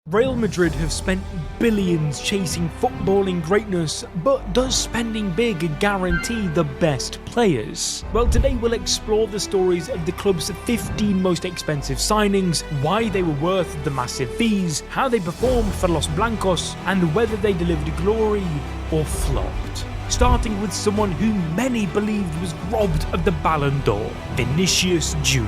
Real Madrid have spent billions chasing footballing greatness, but does spending big guarantee the best players? Well, today we'll explore the stories of the club's 15 most expensive signings, why they were worth the massive fees, how they performed for Los Blancos, and whether they delivered glory or flopped. Starting with someone who many believed was robbed of the Ballon d'Or, Vinicius Jr.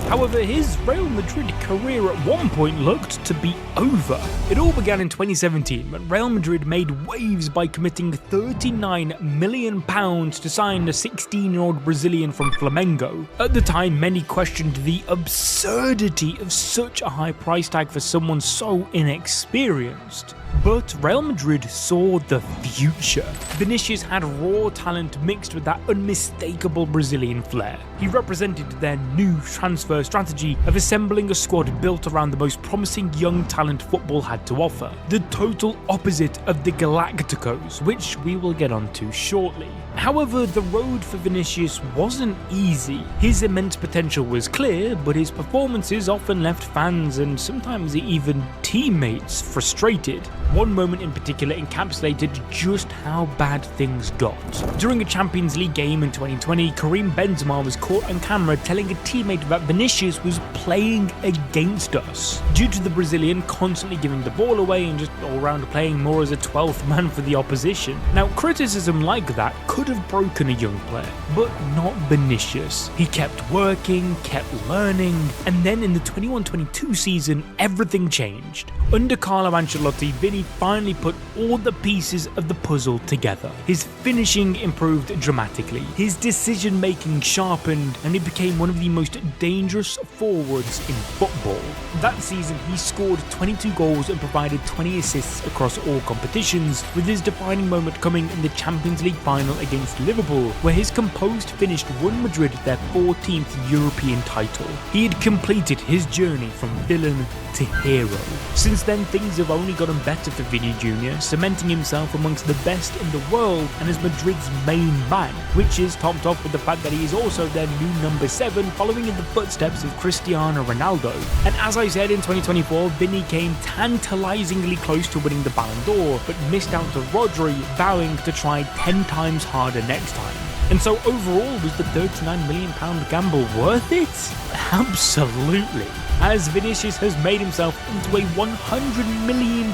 However, his Real Madrid career at one point looked to be over. It all began in 2017 when Real Madrid made waves by committing £39 million to sign a 16-year-old Brazilian from Flamengo. At the time, many questioned the absurdity of such a high price tag for someone so inexperienced. But Real Madrid saw the future. Vinicius had raw talent mixed with that unmistakable Brazilian flair. He represented their new transfer strategy of assembling a squad built around the most promising young talent football had to offer. The total opposite of the Galacticos, which we will get onto shortly. However, the road for Vinicius wasn't easy. His immense potential was clear, but his performances often left fans and sometimes even teammates frustrated. One moment in particular encapsulated just how bad things got. During a Champions League game in 2020, Karim Benzema was caught on camera telling a teammate that Vinicius was playing against us, due to the Brazilian constantly giving the ball away and just all round playing more as a 12th man for the opposition. Now, criticism like that could have broken a young player, but not Vinicius. He kept working, kept learning, and then in the 21-22 season, everything changed. Under Carlo Ancelotti, Vini finally put all the pieces of the puzzle together. His finishing improved dramatically, his decision making sharpened, and he became one of the most dangerous forwards in football. That season, he scored 22 goals and provided 20 assists across all competitions, with his defining moment coming in the Champions League final against Liverpool, where his composed finish won Madrid their 14th European title. He had completed his journey from villain to hero. Since then, things have only gotten better for Vini Jr., cementing himself amongst the best in the world and as Madrid's main man, which is topped off with the fact that he is also their new number 7, following in the footsteps of Cristiano Ronaldo. And as I said, in 2024, Vini came tantalizingly close to winning the Ballon d'Or, but missed out to Rodri, vowing to try 10 times harder next time. And so overall, was the £39 million gamble worth it? Absolutely. As Vinicius has made himself into a £100 million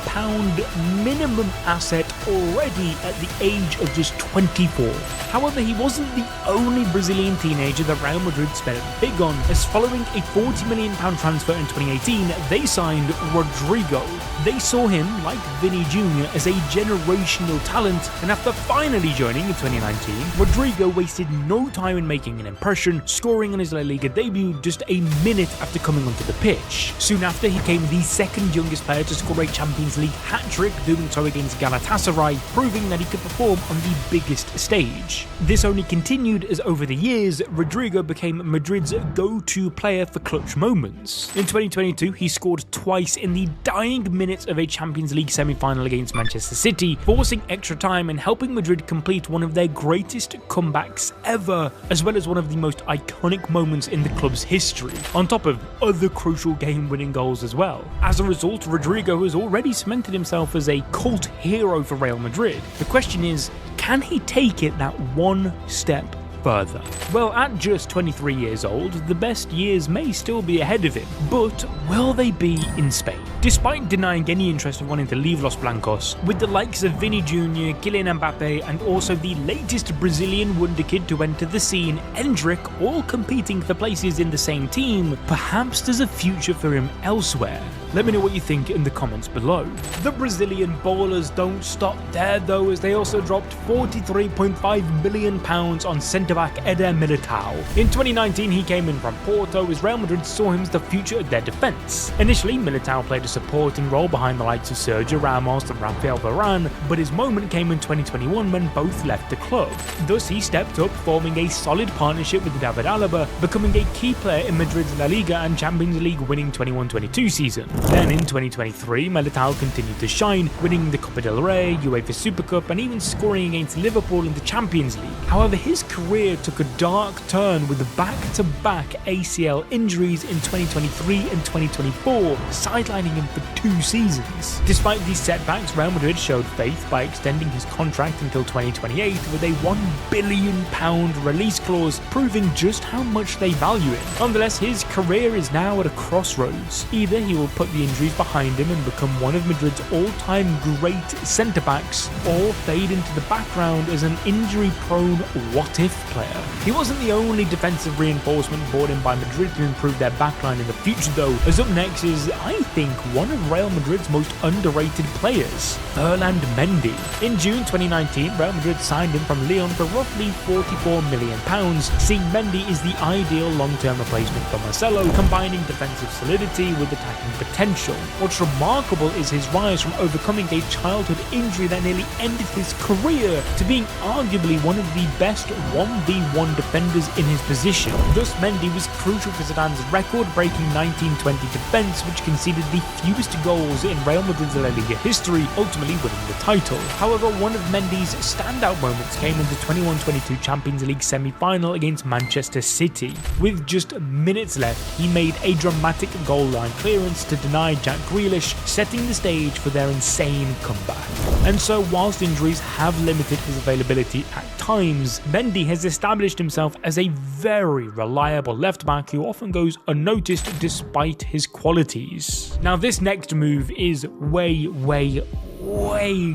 minimum asset already at the age of just 24. However, he wasn't the only Brazilian teenager that Real Madrid spent big on, as following a £40 million transfer in 2018, they signed Rodrigo. They saw him, like Vini Jr., as a generational talent, and after finally joining in 2019, Rodrigo wasted no time in making an impression, scoring on his La Liga debut just a minute after coming onto the pitch. Soon after, he became the second youngest player to score a Champions League hat-trick, doing so against Galatasaray, proving that he could perform on the biggest stage. This only continued as over the years, Rodrigo became Madrid's go-to player for clutch moments. In 2022, he scored twice in the dying minutes of a Champions League semi-final against Manchester City, forcing extra time and helping Madrid complete one of their greatest comebacks ever, as well as one of the most iconic moments in the club's history, on top of other crucial game-winning goals as well. As a result, Rodrigo has already cemented himself as a cult hero for Real Madrid. The question is, can he take it that one step further? Well, at just 23 years old, the best years may still be ahead of him, but will they be in Spain? Despite denying any interest in wanting to leave Los Blancos, with the likes of Vini Jr., Kylian Mbappe, and also the latest Brazilian wonderkid to enter the scene, Endrick, all competing for places in the same team, perhaps there's a future for him elsewhere. Let me know what you think in the comments below. The Brazilian ballers don't stop there though, as they also dropped £43.5 million on centre-back Eder Militao. In 2019, he came in from Porto, as Real Madrid saw him as the future of their defence. Initially, Militao played a supporting role behind the likes of Sergio Ramos and Rafael Varane, but his moment came in 2021 when both left the club. Thus, he stepped up, forming a solid partnership with David Alaba, becoming a key player in Madrid's La Liga and Champions League winning 21-22 season. Then in 2023, Militao continued to shine, winning the Copa del Rey, UEFA Super Cup, and even scoring against Liverpool in the Champions League. However, his career took a dark turn with back-to-back ACL injuries in 2023 and 2024, sidelining him him for 2 seasons. Despite these setbacks, Real Madrid showed faith by extending his contract until 2028 with a £1 billion release clause, proving just how much they value him. Nonetheless, his career is now at a crossroads. Either he will put the injuries behind him and become one of Madrid's all-time great centre-backs, or fade into the background as an injury-prone what-if player. He wasn't the only defensive reinforcement brought in by Madrid to improve their backline in the future though, as up next is, I think, one of Real Madrid's most underrated players, Ferland Mendy. In June 2019, Real Madrid signed him from Lyon for roughly £44 million, seeing Mendy is the ideal long-term replacement for Marcelo, combining defensive solidity with attacking potential. What's remarkable is his rise from overcoming a childhood injury that nearly ended his career to being arguably one of the best 1v1 defenders in his position. Thus, Mendy was crucial for Zidane's record-breaking 1920 defense, which conceded the fewest goals in Real Madrid's La Liga history, ultimately winning the title. However, one of Mendy's standout moments came in the 21-22 Champions League semi-final against Manchester City. With just minutes left, he made a dramatic goal line clearance to deny Jack Grealish, setting the stage for their insane comeback. And so, whilst injuries have limited his availability at times, Mendy has established himself as a very reliable left-back who often goes unnoticed despite his qualities. Now, this next move is way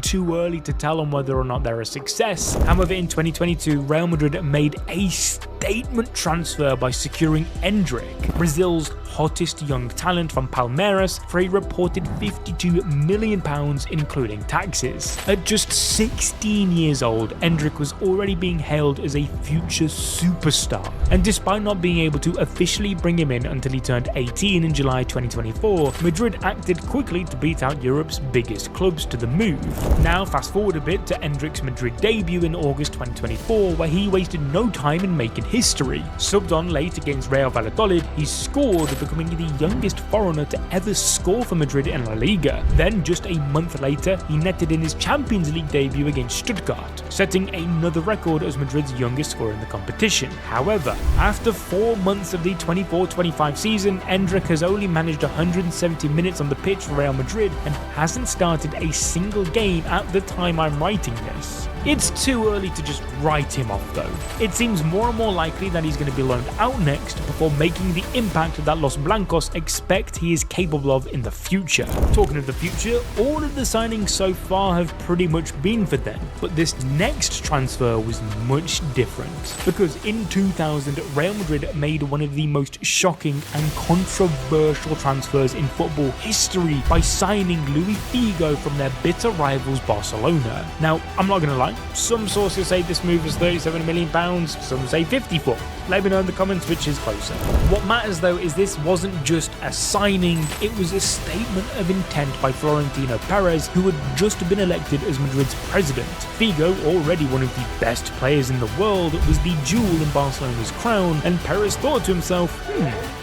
too early to tell on whether or not they're a success. However, in 2022, Real Madrid made a statement transfer by securing Endrick, Brazil's hottest young talent from Palmeiras, for a reported £52 million including taxes. At just 16 years old, Endrick was already being hailed as a future superstar, and despite not being able to officially bring him in until he turned 18 in July 2024, Madrid acted quickly to beat out Europe's biggest clubs to the move. Now fast forward a bit to Endrick's Madrid debut in August 2024, where he wasted no time in making history. Subbed on late against Real Valladolid, he scored, becoming the youngest foreigner to ever score for Madrid in La Liga. Then just a month later, he netted in his Champions League debut against Stuttgart, setting another record as Madrid's youngest scorer in the competition. However, after 4 months of the 24-25 season, Endrick has only managed 170 minutes on the pitch for Real Madrid and hasn't started a single game at the time I'm writing this. It's too early to just write him off though. It seems more and more likely that he's going to be loaned out next before making the impact that Los Blancos expect he is capable of in the future. Talking of the future, all of the signings so far have pretty much been for them, but this next transfer was much different, because in 2000 Real Madrid made one of the most shocking and controversial transfers in football history by signing Luis Figo from their bitter rivals Barcelona. Now, I'm not going to lie, some sources say this move was £37 million, some say 54. Let me know in the comments which is closer. What matters though is this wasn't just a signing, it was a statement of intent by Florentino Perez, who had just been elected as Madrid's president. Figo, already one of the best players in the world, was the jewel in Barcelona's crown, and Perez thought to himself,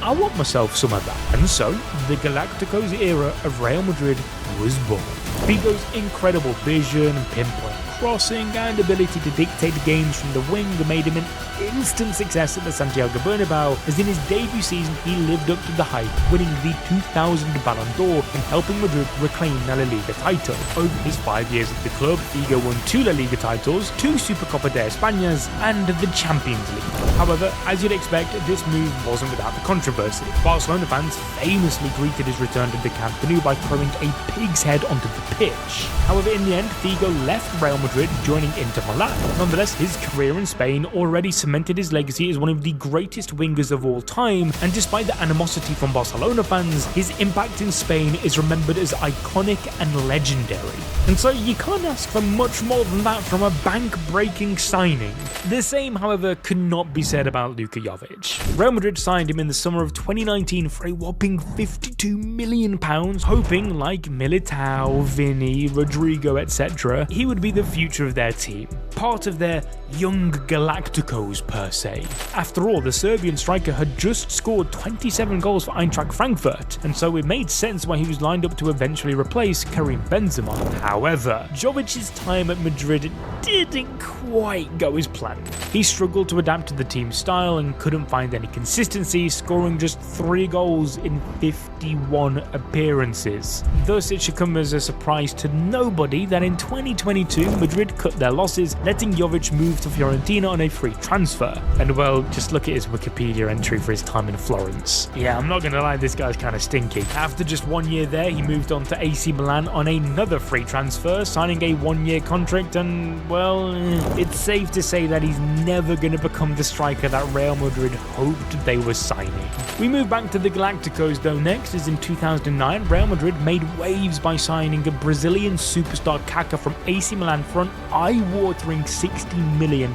I want myself some of that. And so, the Galacticos era of Real Madrid was born. Figo's incredible vision, pinpoint crossing, and ability to dictate games from the wing made him an instant success at the Santiago Bernabéu, as in his debut season he lived up to the hype, winning the 2000 Ballon d'Or and helping Madrid reclaim the La Liga title. Over his 5 years at the club, Figo won 2 La Liga titles, 2 Supercopa de Españas, and the Champions League. However, as you'd expect, this move wasn't without the controversy. Barcelona fans famously greeted his return to the Camp Nou by throwing a pig's head onto the pitch. However, in the end, Figo left Real Madrid, joining Inter Milan. Nonetheless, his career in Spain already cemented his legacy as one of the greatest wingers of all time, and despite the animosity from Barcelona fans, his impact in Spain is remembered as iconic and legendary. And so you can't ask for much more than that from a bank-breaking signing. The same, however, could not be said about Luka Jovic. Real Madrid signed him in the summer of 2019 for a whopping £52 million, hoping, like Militao, Vinny, Rodrigo, etc., he would be the future of their team. part of their young Galacticos per se. After all, the Serbian striker had just scored 27 goals for Eintracht Frankfurt, and so it made sense why he was lined up to eventually replace Karim Benzema. However, Jovic's time at Madrid didn't quite go as planned. He struggled to adapt to the team's style and couldn't find any consistency, scoring just 3 goals in 51 appearances. Thus, it should come as a surprise to nobody that in 2022, Madrid cut their losses, letting Jovic move to Fiorentina on a free transfer. And well, just look at his Wikipedia entry for his time in Florence. Yeah, I'm not gonna lie, this guy's kinda stinky. After just 1 year there, he moved on to AC Milan on another free transfer, signing a 1-year contract, and well, it's safe to say that he's never gonna become the striker that Real Madrid hoped they were signing. We move back to the Galacticos though next, as in 2009, Real Madrid made waves by signing a Brazilian superstar Kaka from AC Milan for an eye-watering £60 million,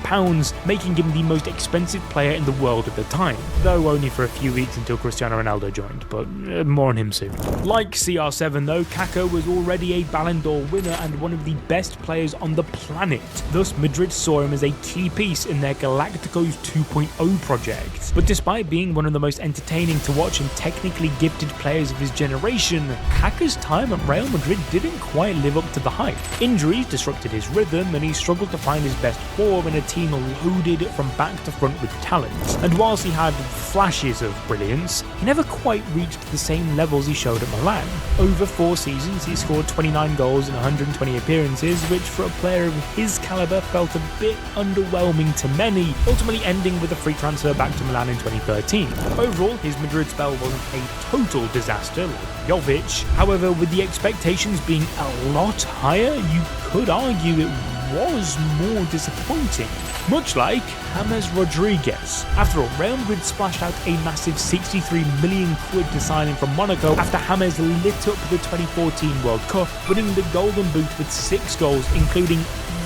making him the most expensive player in the world at the time, though only for a few weeks until Cristiano Ronaldo joined, but more on him soon. Like CR7 though, Kaka was already a Ballon d'Or winner and one of the best players on the planet. Thus, Madrid saw him as a key piece in their Galacticos 2.0 project. But despite being one of the most entertaining to watch and technically gifted players of his generation, Kaka's time at Real Madrid didn't quite live up to the hype. Injuries disrupted his rhythm and he struggled to find his best form in a team loaded from back to front with talent. And whilst he had flashes of brilliance, he never quite reached the same levels he showed at Milan. Over 4 seasons, he scored 29 goals in 120 appearances, which for a player of his caliber felt a bit underwhelming to many, ultimately ending with a free transfer back to Milan in 2013. Overall, his Madrid spell wasn't a total disaster like Jovic. However, with the expectations being a lot higher, you could argue it was more disappointing. Much like James Rodríguez. After all, Real Madrid splashed out a massive 63 million quid to sign him from Monaco after James lit up the 2014 World Cup, winning the Golden Boot with 6 goals, including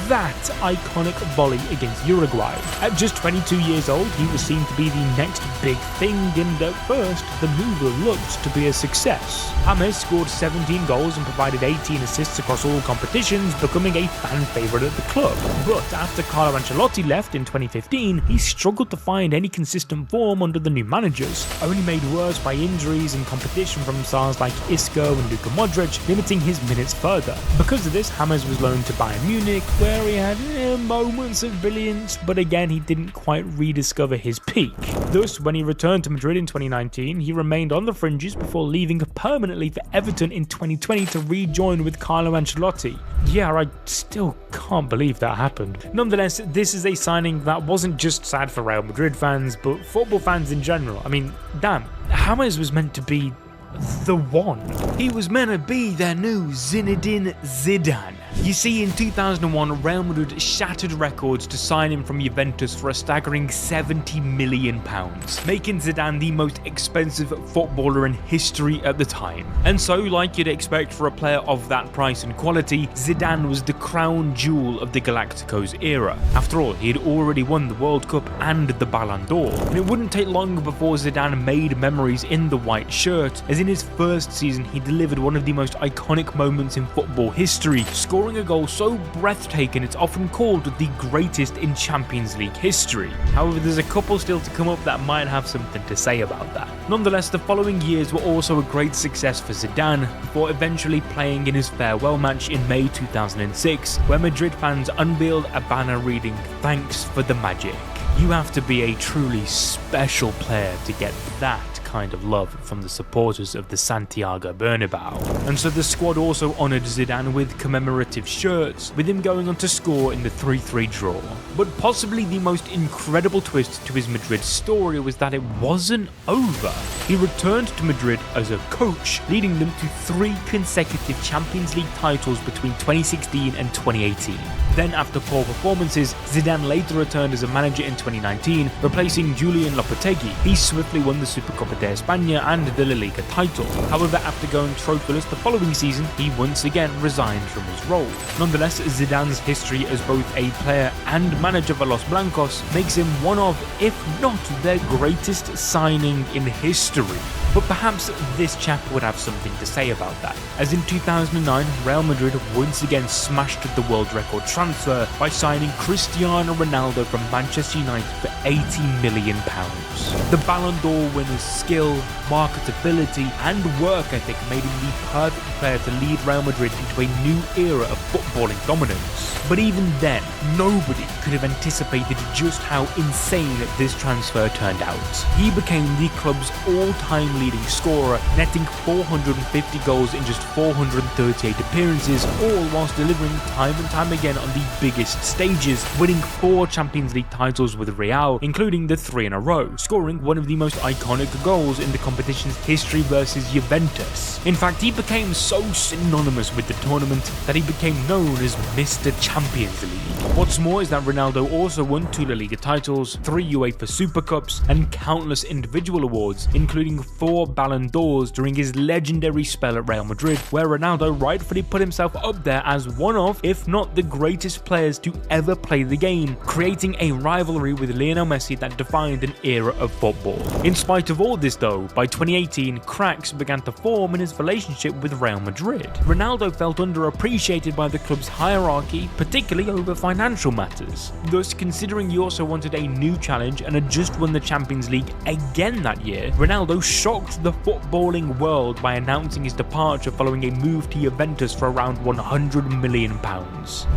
that iconic volley against Uruguay. At just 22 years old, he was seen to be the next big thing, and at first, the move looked to be a success. James scored 17 goals and provided 18 assists across all competitions, becoming a fan favourite at the club. But after Carlo Ancelotti left in 2015, he struggled to find any consistent form under the new managers, only made worse by injuries and competition from stars like Isco and Luka Modric, limiting his minutes further. Because of this, James was loaned to Bayern Munich, where he had moments of brilliance, but again he didn't quite rediscover his peak. Thus, when he returned to Madrid in 2019, he remained on the fringes before leaving permanently for Everton in 2020 to rejoin with Carlo Ancelotti. Yeah, I still can't believe that happened. Nonetheless, this is a signing that wasn't just sad for Real Madrid fans, but football fans in general. I mean, damn, James was meant to be the one. He was meant to be their new Zinedine Zidane. You see, in 2001, Real Madrid shattered records to sign him from Juventus for a staggering £70 million, making Zidane the most expensive footballer in history at the time. And so, like you'd expect for a player of that price and quality, Zidane was the crown jewel of the Galacticos era. After all, he had already won the World Cup and the Ballon d'Or, and it wouldn't take long before Zidane made memories in the white shirt, as in his first season he delivered one of the most iconic moments in football history, scoring a goal so breathtaking it's often called the greatest in Champions League history. However, there's a couple still to come up that might have something to say about that. Nonetheless, the following years were also a great success for Zidane, before eventually playing in his farewell match in May 2006, where Madrid fans unveiled a banner reading, "Thanks for the magic." You have to be a truly special player to get that kind of love from the supporters of the Santiago Bernabéu. And so the squad also honoured Zidane with commemorative shirts, with him going on to score in the 3-3 draw. But possibly the most incredible twist to his Madrid story was that it wasn't over. He returned to Madrid as a coach, leading them to 3 consecutive Champions League titles between 2016 and 2018. Then, after poor performances, Zidane later returned as a manager in 2019, replacing Julian Lopetegui. He swiftly won the Super competition de España and the La Liga title. However, after going trophyless the following season, he once again resigned from his role. Nonetheless, Zidane's history as both a player and manager for Los Blancos makes him one of, if not their greatest signing in history. But perhaps this chap would have something to say about that, as in 2009, Real Madrid once again smashed the world record transfer by signing Cristiano Ronaldo from Manchester United for £80 million. The Ballon d'Or winner's skill, marketability and work ethic made him the perfect player to lead Real Madrid into a new era of footballing dominance. But even then, nobody could have anticipated just how insane this transfer turned out. He became the club's all-time leading scorer, netting 450 goals in just 438 appearances, all whilst delivering time and time again on the biggest stages, winning 4 Champions League titles with Real, including the 3 in a row, scoring one of the most iconic goals in the competition's history versus Juventus. In fact, he became so synonymous with the tournament that he became known as Mr. Champions League. What's more is that Ronaldo also won 2 La Liga titles, 3 UEFA Super Cups, and countless individual awards, including 4 Ballon d'Ors during his legendary spell at Real Madrid, where Ronaldo rightfully put himself up there as one of, if not the greatest players to ever play the game, creating a rivalry with Lionel Messi that defined an era of football. In spite of all this though, by 2018, cracks began to form in his relationship with Real Madrid. Ronaldo felt underappreciated by the club's hierarchy, particularly over financial matters. Thus, considering he also wanted a new challenge and had just won the Champions League again that year, Ronaldo shocked the footballing world by announcing his departure following a move to Juventus for around £100 million.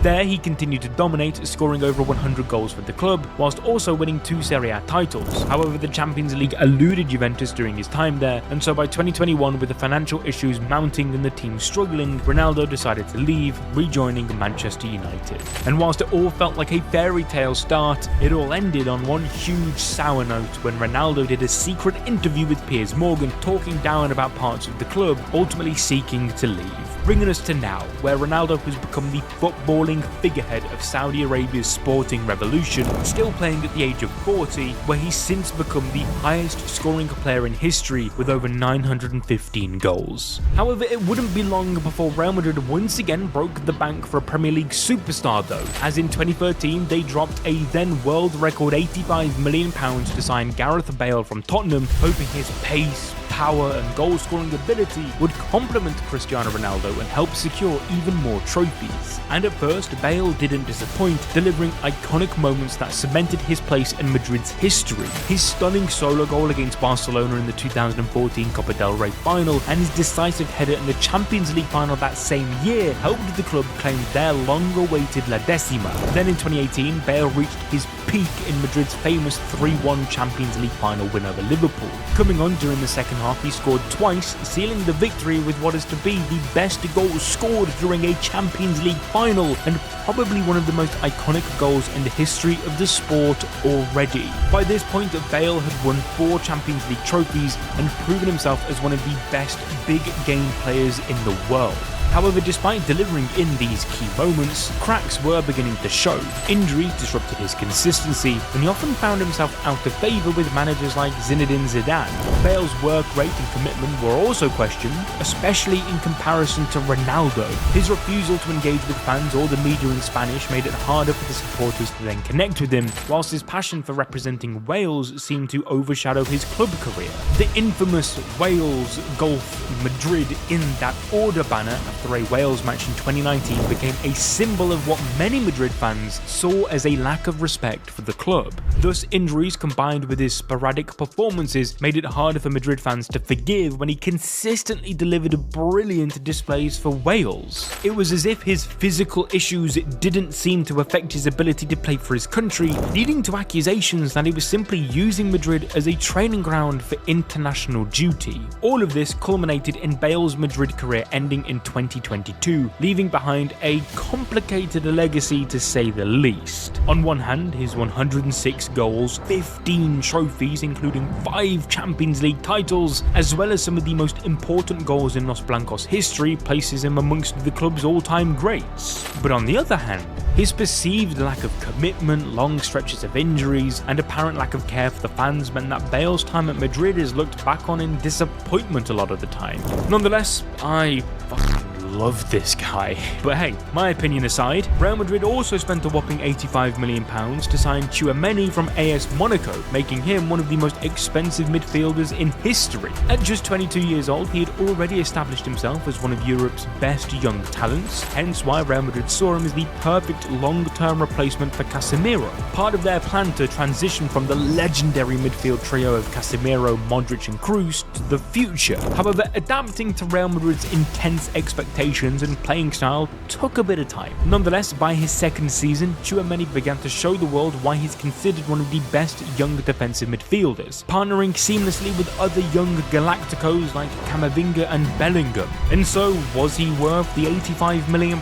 There he continued to dominate, scoring over 100 goals for the club, whilst also winning 2 Serie A titles. However, the Champions League eluded Juventus during his time there, and so by 2021, with the financial issues mounting and the team struggling, Ronaldo decided to leave, rejoining Manchester United. And whilst it all felt like a fairy tale start, it all ended on one huge sour note when Ronaldo did a secret interview with Piers Morgan talking down about parts of the club, ultimately seeking to leave. Bringing us to now, where Ronaldo has become the footballing figurehead of Saudi Arabia's sporting revolution, still playing at the age of 40, where he's since become the highest scoring player in history with over 915 goals. However, it wouldn't be long before Real Madrid once again broke the bank for a Premier League superstar though, as in 2013 they dropped a then world record £85 million to sign Gareth Bale from Tottenham, hoping his pace, power and goal-scoring ability would complement Cristiano Ronaldo and help secure even more trophies. And at first, Bale didn't disappoint, delivering iconic moments that cemented his place in Madrid's history. His stunning solo goal against Barcelona in the 2014 Copa del Rey final and his decisive header in the Champions League final that same year helped the club claim their long-awaited La Decima. Then in 2018, Bale reached his peak in Madrid's famous 3-1 Champions League final win over Liverpool. Coming on during the second half, he scored twice, sealing the victory with what is to be the best goal scored during a Champions League final, and probably one of the most iconic goals in the history of the sport already. By this point, Bale had won 4 Champions League trophies and proven himself as one of the best big game players in the world. However, despite delivering in these key moments, cracks were beginning to show. Injuries disrupted his consistency, and he often found himself out of favour with managers like Zinedine Zidane. Bale's work rate and commitment were also questioned, especially in comparison to Ronaldo. His refusal to engage with fans or the media in Spanish made it harder for the supporters to then connect with him, whilst his passion for representing Wales seemed to overshadow his club career. The infamous Wales Golf Madrid in that order banner after a Wales match in 2019 became a symbol of what many Madrid fans saw as a lack of respect for the club. Thus, injuries combined with his sporadic performances made it harder for Madrid fans to forgive when he consistently delivered brilliant displays for Wales. It was as if his physical issues didn't seem to affect his ability to play for his country, leading to accusations that he was simply using Madrid as a training ground for international duty. All of this culminated in Bale's Madrid career ending in 2022, leaving behind a complicated legacy to say the least. On one hand, his 106 goals, 15 trophies including 5 Champions League titles, as well as some of the most important goals in Los Blancos history, places him amongst the club's all-time greats. But on the other hand, His perceived lack of commitment, long stretches of injuries, and apparent lack of care for the fans meant that Bale's time at Madrid is looked back on in disappointment a lot of the time. Nonetheless, I fucking love this guy. But hey, my opinion aside, Real Madrid also spent a whopping £85 million to sign Tchouaméni from AS Monaco, making him one of the most expensive midfielders in history. At just 22 years old, he had already established himself as one of Europe's best young talents, hence why Real Madrid saw him as the perfect long-term replacement for Casemiro, part of their plan to transition from the legendary midfield trio of Casemiro, Modric and Kroos to the future. However, adapting to Real Madrid's intense expectations and playing style took a bit of time. Nonetheless, by his second season, Tchouaméni began to show the world why he's considered one of the best young defensive midfielders, partnering seamlessly with other young Galacticos like Camavinga and Bellingham. And so, was he worth the £85 million?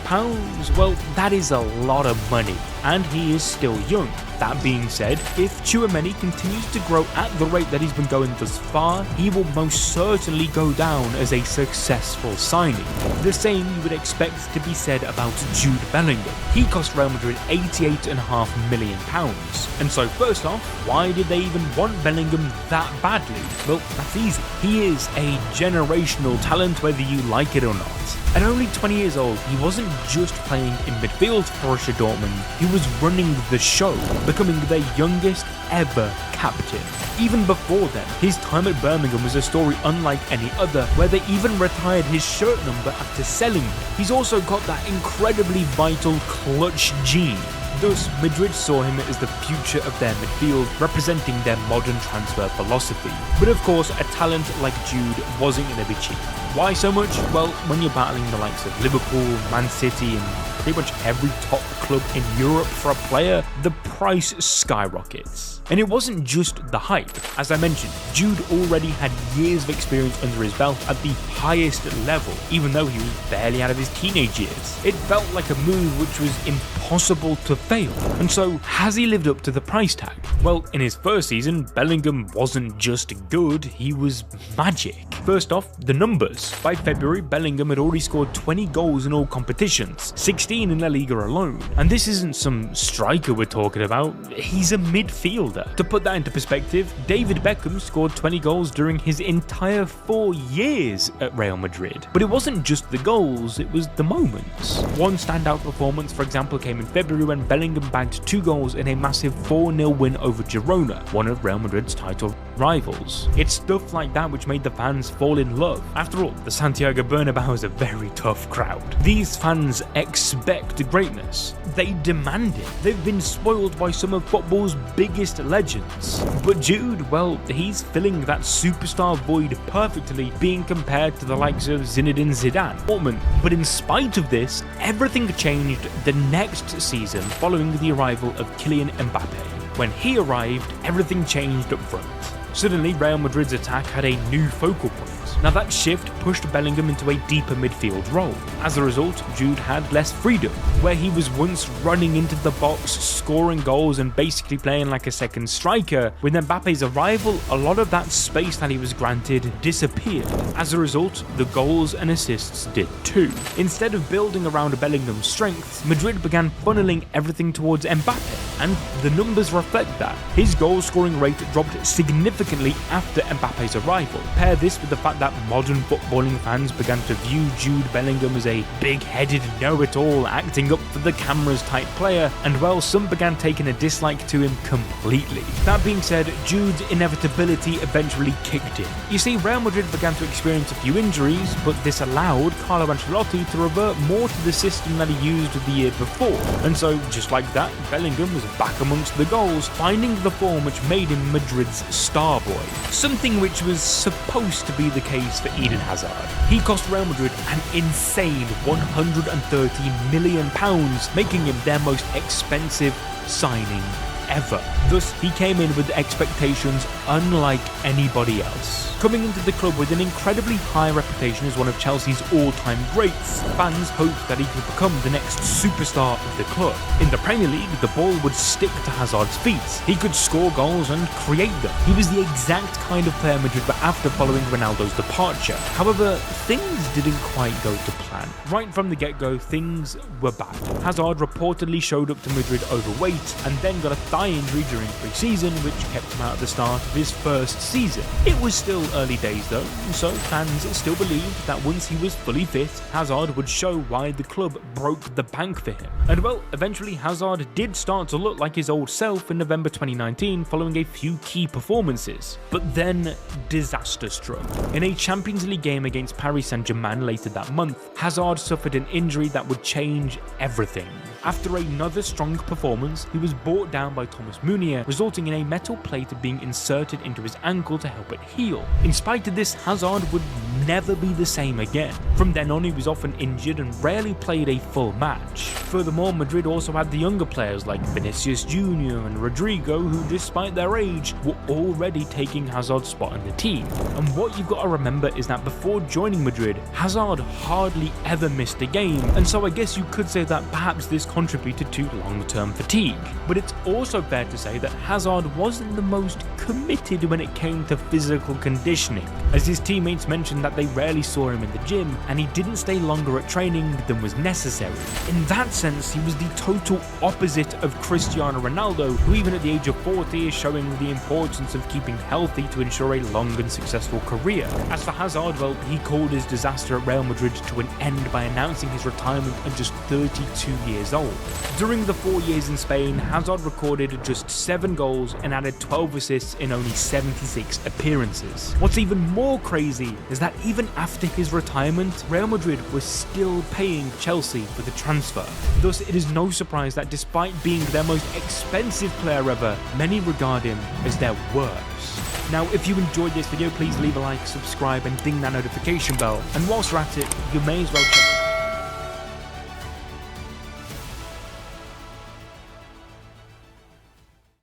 Well, that is a lot of money, and he is still young. That being said, if Tchouaméni continues to grow at the rate that he's been going thus far, he will most certainly go down as a successful signing. The same you would expect to be said about Jude Bellingham. He cost Real Madrid £88.5 million. And so first off, why did they even want Bellingham that badly? Well, that's easy. He is a generational talent whether you like it or not. At only 20 years old, he wasn't just playing in midfield for Borussia Dortmund, he was running the show, becoming their youngest ever captain. Even before then, his time at Birmingham was a story unlike any other, where they even retired his shirt number after selling him. He's also got that incredibly vital clutch gene. Thus, Madrid saw him as the future of their midfield, representing their modern transfer philosophy. But of course, a talent like Jude wasn't going to be cheap. Why so much? Well, when you're battling the likes of Liverpool, Man City, and pretty much every top club in Europe for a player, the price skyrockets. And it wasn't just the hype. As I mentioned, Jude already had years of experience under his belt at the highest level, even though he was barely out of his teenage years. It felt like a move which was impossible to fail. And so, has he lived up to the price tag? Well, in his first season, Bellingham wasn't just good, he was magic. First off, the numbers. By February, Bellingham had already scored 20 goals in all competitions, 16 in La Liga alone. And this isn't some striker we're talking about, he's a midfielder. To put that into perspective, David Beckham scored 20 goals during his entire 4 years at Real Madrid. But it wasn't just the goals, it was the moments. One standout performance, for example, came in February when Bellingham bagged 2 goals in a massive 4-0 win over Girona, one of Real Madrid's title rivals. It's stuff like that which made the fans fall in love. After all, the Santiago Bernabéu is a very tough crowd. These fans expect greatness. They demand it. They've been spoiled by some of football's biggest legends. But Jude, well, he's filling that superstar void perfectly, being compared to the likes of Zinedine Zidane. But in spite of this, everything changed the next season following the arrival of Kylian Mbappe. When he arrived, everything changed up front. Suddenly, Real Madrid's attack had a new focal point. Now that shift pushed Bellingham into a deeper midfield role. As a result, Jude had less freedom. Where he was once running into the box, scoring goals and basically playing like a second striker, with Mbappe's arrival, a lot of that space that he was granted disappeared. As a result, the goals and assists did too. Instead of building around Bellingham's strengths, Madrid began funneling everything towards Mbappe, and the numbers reflect that. His goal scoring rate dropped significantly after Mbappe's arrival. Pair this with the fact that modern footballing fans began to view Jude Bellingham as a big-headed know-it-all, acting up for the cameras type player, and well, some began taking a dislike to him completely. That being said, Jude's inevitability eventually kicked in. You see, Real Madrid began to experience a few injuries, but this allowed Carlo Ancelotti to revert more to the system that he used the year before, and so just like that, Bellingham was back amongst the goals, finding the form which made him Madrid's star boy. Something which was supposed to be the case for Eden Hazard. He cost Real Madrid an insane £130 million, making him their most expensive signing ever. Thus, he came in with expectations unlike anybody else. Coming into the club with an incredibly high reputation as one of Chelsea's all-time greats, fans hoped that he could become the next superstar of the club. In the Premier League, the ball would stick to Hazard's feet. He could score goals and create them. He was the exact kind of player Madrid were after following Ronaldo's departure. However, things didn't quite go to plan. Right from the get-go, things were bad. Hazard reportedly showed up to Madrid overweight and then got a thigh injury during pre-season, which kept him out at the start of his first season. It was still early days though, so fans still believed that once he was fully fit, Hazard would show why the club broke the bank for him. And well, eventually Hazard did start to look like his old self in November 2019 following a few key performances. But then, disaster struck. In a Champions League game against Paris Saint-Germain later that month, Hazard suffered an injury that would change everything. After another strong performance, he was brought down by Thomas Meunier, resulting in a metal plate being inserted into his ankle to help it heal. In spite of this, Hazard would never be the same again. From then on, he was often injured and rarely played a full match. Furthermore, Madrid also had the younger players like Vinicius Jr. and Rodrigo, who despite their age, were already taking Hazard's spot in the team. And what you've got to remember is that before joining Madrid, Hazard hardly ever missed a game, and so I guess you could say that perhaps this contributed to long-term fatigue. But it's also fair to say that Hazard wasn't the most committed when it came to physical conditioning, as his teammates mentioned that they rarely saw him in the gym and he didn't stay longer at training than was necessary. In that sense, he was the total opposite of Cristiano Ronaldo, who even at the age of 40 is showing the importance of keeping healthy to ensure a long and successful career. As for Hazard, well, he called his disaster at Real Madrid to an end by announcing his retirement at just 32 years old. During the 4 years in Spain, Hazard recorded just 7 goals and added 12 assists in only 76 appearances. What's even more crazy is that even after his retirement, Real Madrid was still paying Chelsea for the transfer. Thus, it is no surprise that despite being their most expensive player ever, many regard him as their worst. Now, if you enjoyed this video, please leave a like, subscribe and ding that notification bell. And whilst you're at it, you may as well check